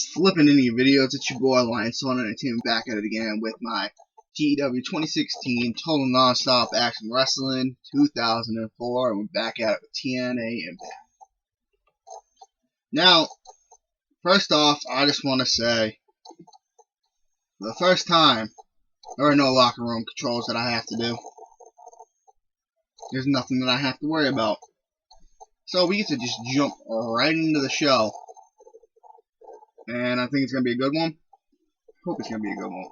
Flipping any videos, it's your boy Lions Son Entertainment back at it again with my TW 2016 Total Nonstop Action Wrestling 2004, and we're back at it with TNA Impact. Now, first off, I just want to say, for the first time, there are no locker room controls that I have to do. There's nothing that I have to worry about. So we get to just jump right into the show. And I think it's going to be a good one. Hope it's going to be a good one.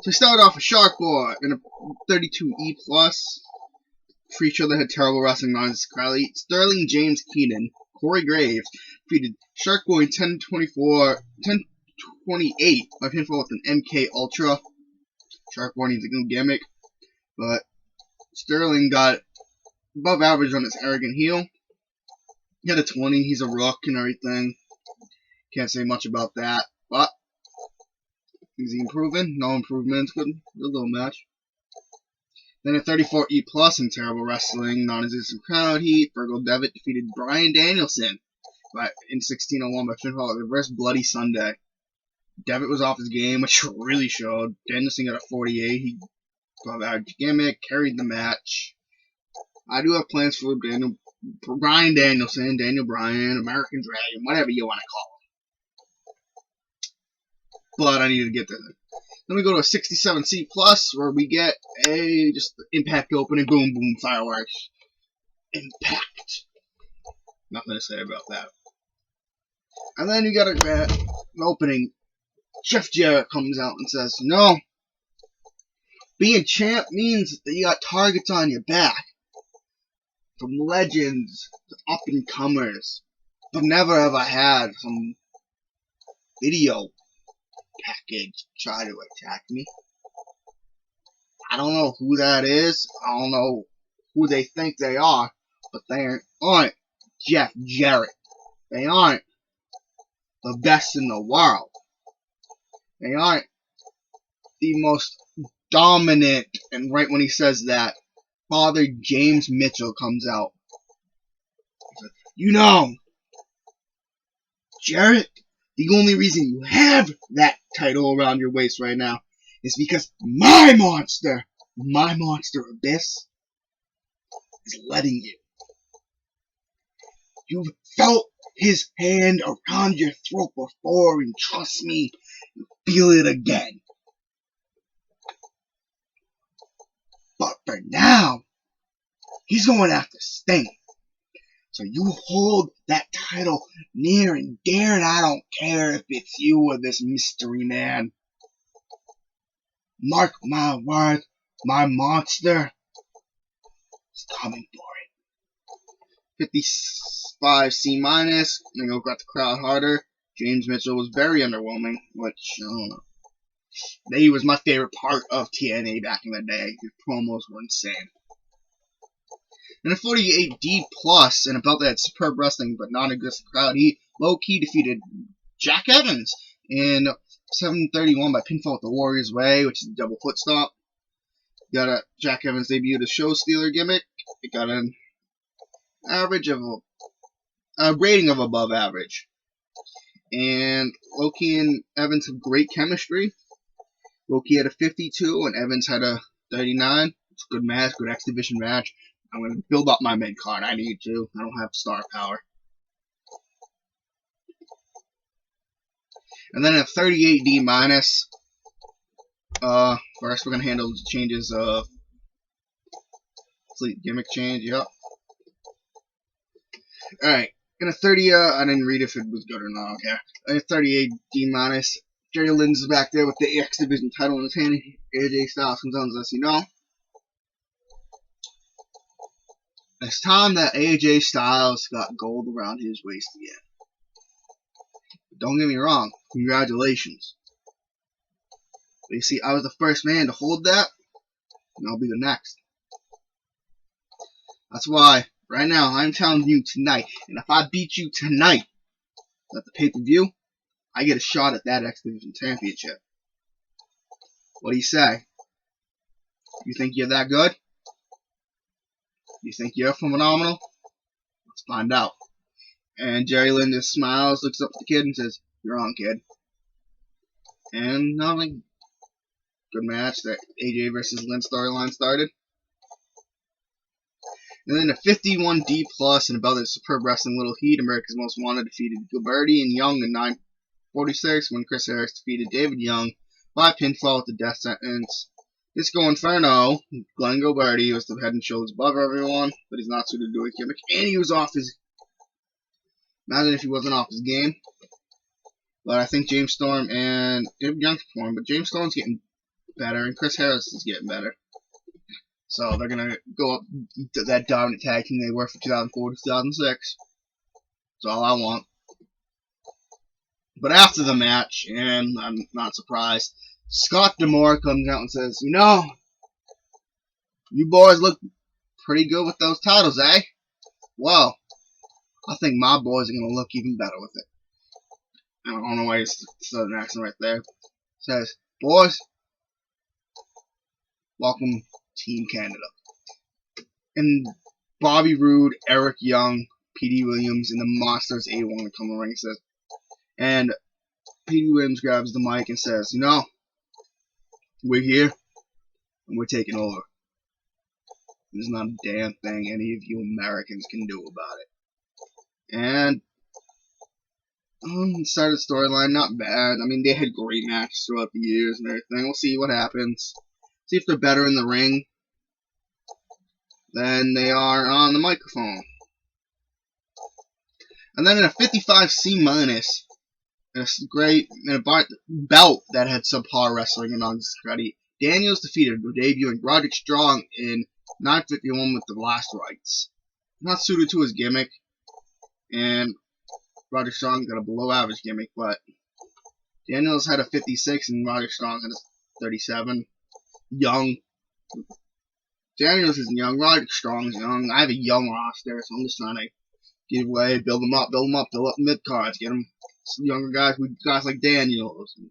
So we started off with Shark Boy in a 32E+. For each other had terrible wrestling minds. Sterling James Keenan, Corey Graves defeated Shark Boy in 10-28 by pinfall with an MK Ultra. Shark Boy needs a new gimmick, but Sterling got above average on his arrogant heel. He had a 20, he's a rook and everything. Can't say much about that, but is he improving? No improvements. Good little match. Then at 34E plus in terrible wrestling, non-existent crowd heat, Virgil Devitt defeated Bryan Danielson in 16:01 by pinfall at Reverse Bloody Sunday. Devitt was off his game, which really showed. Danielson got a 48. He above average gimmick, carried the match. I do have plans for Bryan Danielson, Daniel Bryan, American Dragon, whatever you want to call him. But I need to get there. Then we go to a 67C plus, where we get just Impact opening, boom, boom, fireworks. Impact. Nothing to say about that. And then you got an opening. Jeff Jarrett comes out and says, "No, being champ means that you got targets on your back. From legends to up and comers. But never have I had some video package try to attack me. I don't know who that is. I don't know who they think they are, but they aren't Jeff Jarrett. They aren't the best in the world. They aren't the most dominant." And right when he says that, Father James Mitchell comes out. He says, "You know, Jarrett, the only reason you have that title around your waist right now is because my monster Abyss, is letting you. You've felt his hand around your throat before, and trust me, you feel it again. But for now, he's going after Sting. So you hold that title near and dear, and I don't care if it's you or this mystery man. Mark my words, my monster is coming for it." 55C minus. I'm gonna go grab the crowd harder. James Mitchell was very underwhelming, which I don't know. He was my favorite part of TNA back in the day. His promos were insane. And a 48D plus, and about that superb wrestling but non-aggressive crowd, he low-key defeated Jack Evans in 7:31 by pinfall with the Warrior's Way, which is a double foot stomp. Jack Evans debuted a show stealer gimmick. It got an rating of above average. And Loki and Evans have great chemistry. Loki had a 52 and Evans had a 39. It's a good match, good X Division match. I'm going to build up my mid card. I need to. I don't have star power. And then a 38D minus. First, we're going to handle the changes of complete gimmick change. Yep. Alright. In a 30, I didn't read if it was good or not. Okay. In a 38D minus. Jerry Lynn's back there with the X Division title in his hand. AJ Styles comes on and lets you know. It's time that AJ Styles got gold around his waist again. But don't get me wrong, congratulations. But you see, I was the first man to hold that, and I'll be the next. That's why, right now, I'm telling you tonight, and if I beat you tonight at the pay-per-view, I get a shot at that X Division Championship. What do you say? You think you're that good? You think you're phenomenal? Let's find out. And Jerry Lynn just smiles, looks up at the kid, and says, "You're on, kid." And nothing. Good match. That AJ versus Lynn storyline started. And then a 51D plus and about the Superb Wrestling Little Heat, America's Most Wanted defeated Gilberti and Young in 9:46 when Chris Harris defeated David Young by pinfall with the death sentence. Disco Inferno, Glenn Gilberti was the head and shoulders above everyone, but he's not suited to do a gimmick, and he was off his. Imagine if he wasn't off his game. But I think James Storm and David Young performed, but James Storm's getting better, and Chris Harris is getting better. So they're going to go up to that dominant tag team they were for 2004 to 2006. That's all I want. But after the match, and I'm not surprised, Scott D'Amore comes out and says, "You know, you boys look pretty good with those titles, eh? Well, I think my boys are going to look even better with it." I don't know why it's southern accent right there. Says, "Boys, welcome Team Canada." And Bobby Roode, Eric Young, P.D. Williams, and the Monsters A1 come in the ring. Says, and P.D. Williams grabs the mic and says, "You know, we're here and we're taking over. There's not a damn thing any of you Americans can do about it." And started the storyline, not bad. I mean, they had great matches throughout the years and everything. We'll see what happens. See if they're better in the ring than they are on the microphone. And then in a 55C minus, in a belt that had subpar wrestling and non-discredit, Daniels defeated debuting Roderick Strong in 9:51 with the last rights. Not suited to his gimmick, and Roderick Strong got a below average gimmick, but Daniels had a 56 and Roderick Strong had a 37. Young. Daniels is young, Roderick Strong is young. I have a young roster, so I'm just trying to get away, build them up, build up mid-cards, get them some younger guys with guys like Daniels, and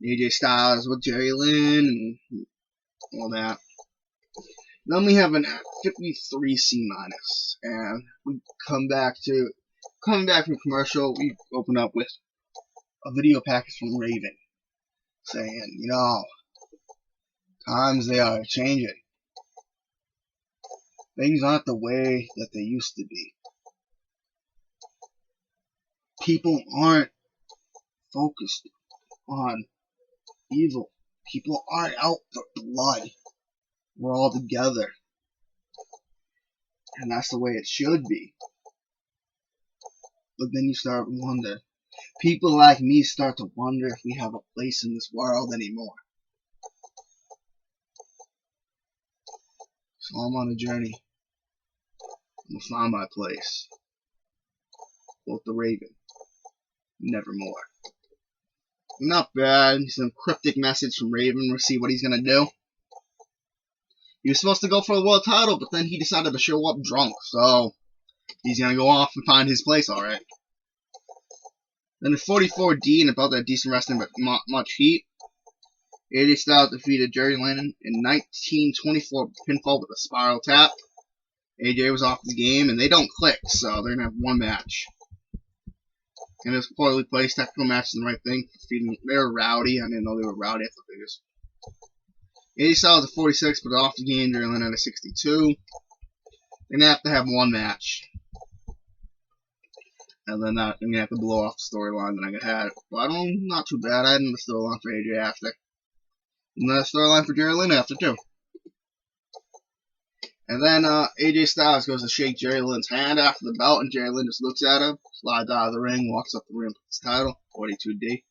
AJ Styles with Jerry Lynn, and all that. Then we have an 53C minus, and we coming back from commercial, we open up with a video package from Raven saying, "You know, times they are changing. Things aren't the way that they used to be. People aren't focused on evil. People aren't out for blood. We're all together. And that's the way it should be." But then you start to wonder. People like me start to wonder if we have a place in this world anymore. So I'm on a journey. I'm gonna find my place. Quote the Raven. Nevermore. Not bad. Some cryptic message from Raven. We'll see what he's gonna do. He was supposed to go for the world title, but then he decided to show up drunk. So he's gonna go off and find his place, alright. Then in 44D, and about that decent wrestling but much heat, AJ Styles defeated Jerry Lynn in 1924 pinfall with a spiral tap. AJ was off the game, and they don't click, so they're going to have one match. And it was poorly placed, technical match is the right thing. They were rowdy. I didn't know they were rowdy. I thought they just... AJ Styles at 46, but off the game, Jerry Lynn at a 62. They're going to have one match. And then I'm going to have to blow off the storyline that I had. But not too bad. I had another storyline for AJ after. Another storyline for Jerry Lynn after, too. And then AJ Styles goes to shake Jerry Lynn's hand after the belt, and Jerry Lynn just looks at him, slides out of the ring, walks up the ring with his title, 42D.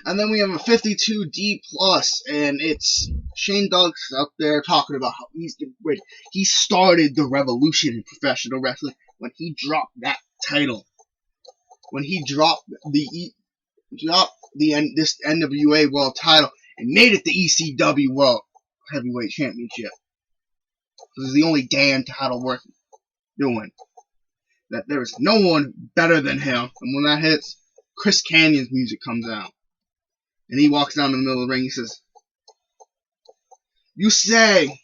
And then we have a 52D plus, and it's Shane Douglas out there talking about how he started the revolution in professional wrestling when he dropped that title. When he dropped this NWA World title and made it the ECW World Heavyweight Championship. This is the only damn title worth doing. That there is no one better than him. And when that hits, Chris Canyon's music comes out. And he walks down in the middle of the ring and says, "You say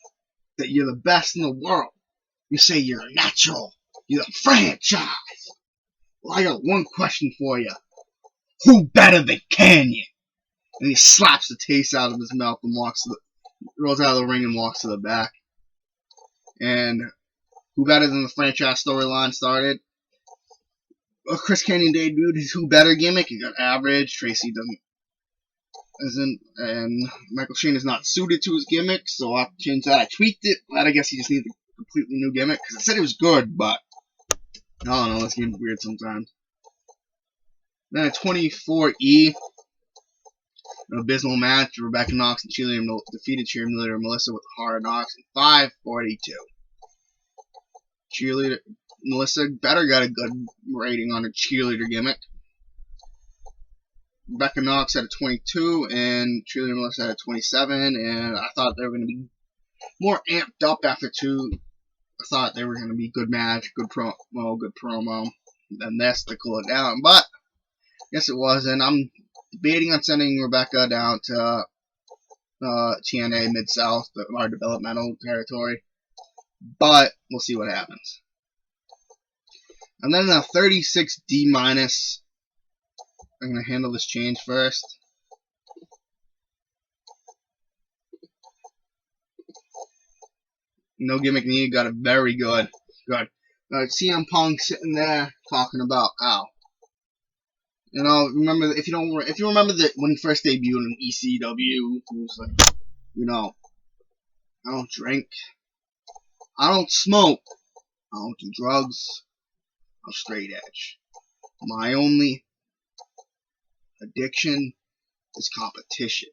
that you're the best in the world, You say you're a natural. You're a franchise. Well, I got one question for you. Who better than Canyon? And he slaps the taste out of his mouth and rolls out of the ring and walks to the back. And who better than the franchise storyline started? Chris Canyon debuted his Who Better gimmick. He got average. Tracy isn't, and Michael Shane is not suited to his gimmick, so I'll change that. I tweaked it, but I guess he just needs a completely new gimmick because I said it was good, but I don't know. This game's weird sometimes. Then at 24E, an abysmal match. Rebecca Knox and defeated cheerleader Melissa with Hard Knox in 5:42. Cheerleader Melissa better got a good rating on her cheerleader gimmick. Rebecca Knox had a 22, and cheerleader Melissa had a 27, and I thought they were going to be more amped up after two. I thought they were going to be good match, good promo, than this to cool it down, but I guess it wasn't. I'm debating on sending Rebecca down to TNA Mid-South, our developmental territory, but we'll see what happens. And then a 36D minus. I'm going to handle this change first. No gimmick needed. Got it very good. Good. CM Punk sitting there talking about you know, remember if you remember that when he first debuted in ECW, he was like, you know, I don't drink, I don't smoke, I don't do drugs, I'm straight edge. My only addiction is competition.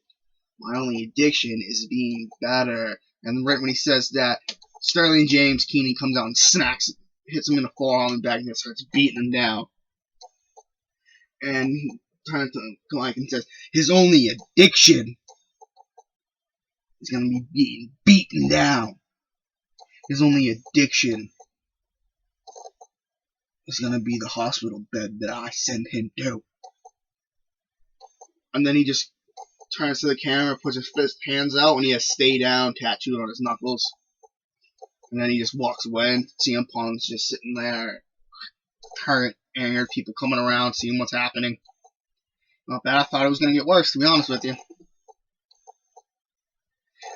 My only addiction is being better. And right when he says that, Sterling James Keenan comes out and hits him in the forearm and back and starts beating him down. And he turns to Mike and says, his only addiction is going to be being beaten down. His only addiction is going to be the hospital bed that I send him to. And then he just turns to the camera, puts his hands out, and he has "Stay Down" tattooed on his knuckles. And then he just walks away, and CM Punk's just sitting there, current angered, people coming around, seeing what's happening. Not bad. I thought it was going to get worse, to be honest with you.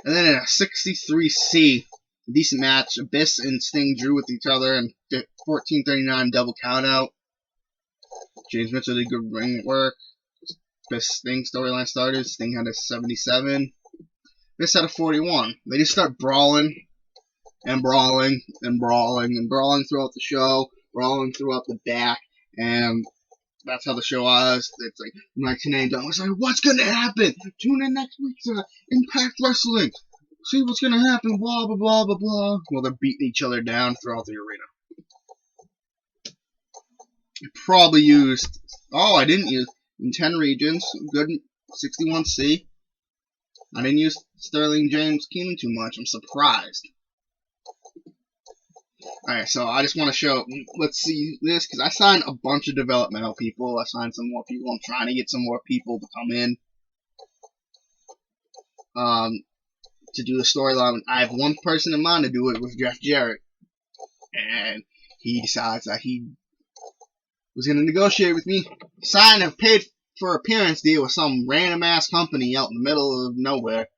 And then in a 63C, a decent match, Abyss and Sting drew with each other in 14:39 double countout. James Mitchell did good ring work. Abyss Sting storyline started. Sting had a 77. Abyss had a 41. They just start brawling and brawling and brawling and brawling throughout the show, brawling throughout the back, and that's how the show was. It's like TNA done. It's like, what's gonna happen? Tune in next week to Impact Wrestling. See what's gonna happen. Blah blah blah blah blah. Well, they're beating each other down throughout the arena. I probably used. Oh, I didn't use in 10 regions. Good 61C. I didn't use Sterling James Keenan too much. I'm surprised. Alright, so I just want to show, let's see this, because I signed a bunch of developmental people. I signed some more people. I'm trying to get some more people to come in to do the storyline. I have one person in mind to do it with Jarrett. And he decides that he was going to negotiate with me, sign a paid for appearance deal with some random ass company out in the middle of nowhere.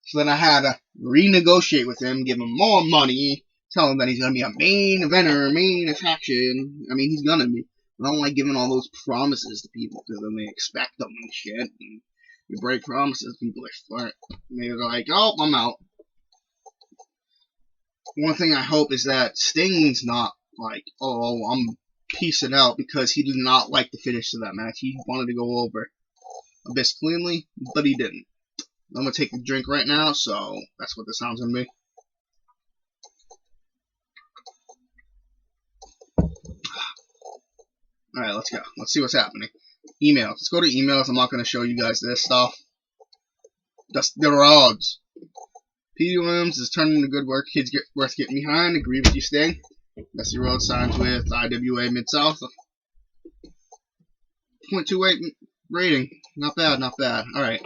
So then I had to renegotiate with him, give him more money, tell him that he's going to be a main eventer, main attraction. I mean, he's going to be. I don't like giving all those promises to people because then they expect them and shit. And you break promises, people they flirt. And they're like, oh, I'm out. One thing I hope is that Sting's not like, oh, I'm peacing out, because he did not like the finish to that match. He wanted to go over Abyss cleanly, but he didn't. I'm going to take a drink right now, so that's what the sound's going to be. Alright, let's go. Let's see what's happening. Emails. Let's go to emails. I'm not going to show you guys this stuff. There are odds. P.D. Williams is turning into good work. Kids worth getting behind. Agree with you, Sting. Dusty Rhodes signs with IWA Mid-South. 0.28 rating. Not bad, not bad. Alright.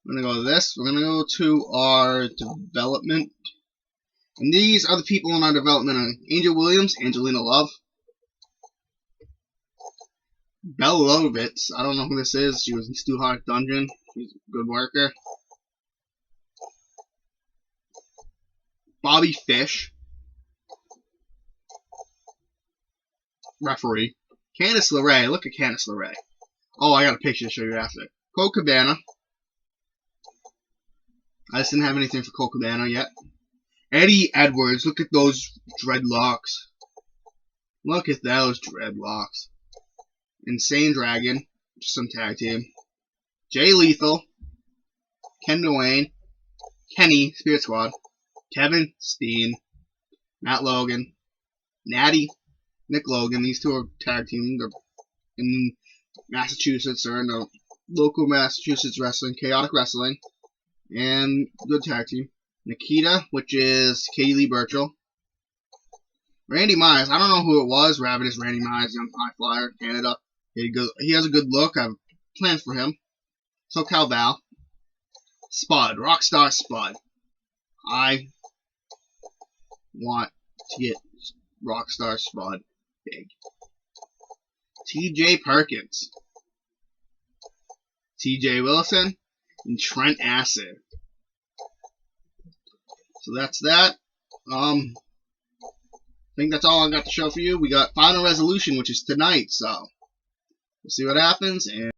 We're going to go to this. We're going to go to our development. And these are the people in our development: Angel Williams, Angelina Love, Belle Lovitz. I don't know who this is. She was in Stu Hart Dungeon. She's a good worker. Bobby Fish, referee. Candice LeRae. Look at Candice LeRae. Oh, I got a picture to show you after. Colt Cabana. I just didn't have anything for Colt Cabana yet. Eddie Edwards. Look at those dreadlocks. Look at those dreadlocks. Insane Dragon. Just some tag team. Jay Lethal. Ken Dwayne. Kenny. Spirit Squad. Kevin Steen. Matt Logan. Natty. Nick Logan. These two are tag team. They're in Massachusetts. They're in the local Massachusetts wrestling. Chaotic Wrestling. And good tag team. Nikita, which is Katie Lee Burchill. Randy Myers. I don't know who it was. Rabbit is Randy Myers, young high flyer, Canada. He has a good look. I have plans for him. SoCal Val. Spud. Rockstar Spud. I want to get Rockstar Spud big. TJ Perkins. TJ Wilson. And Trent Acid. So that's that. I think that's all I got to show for you. We got Final Resolution, which is tonight, so we'll see what happens. And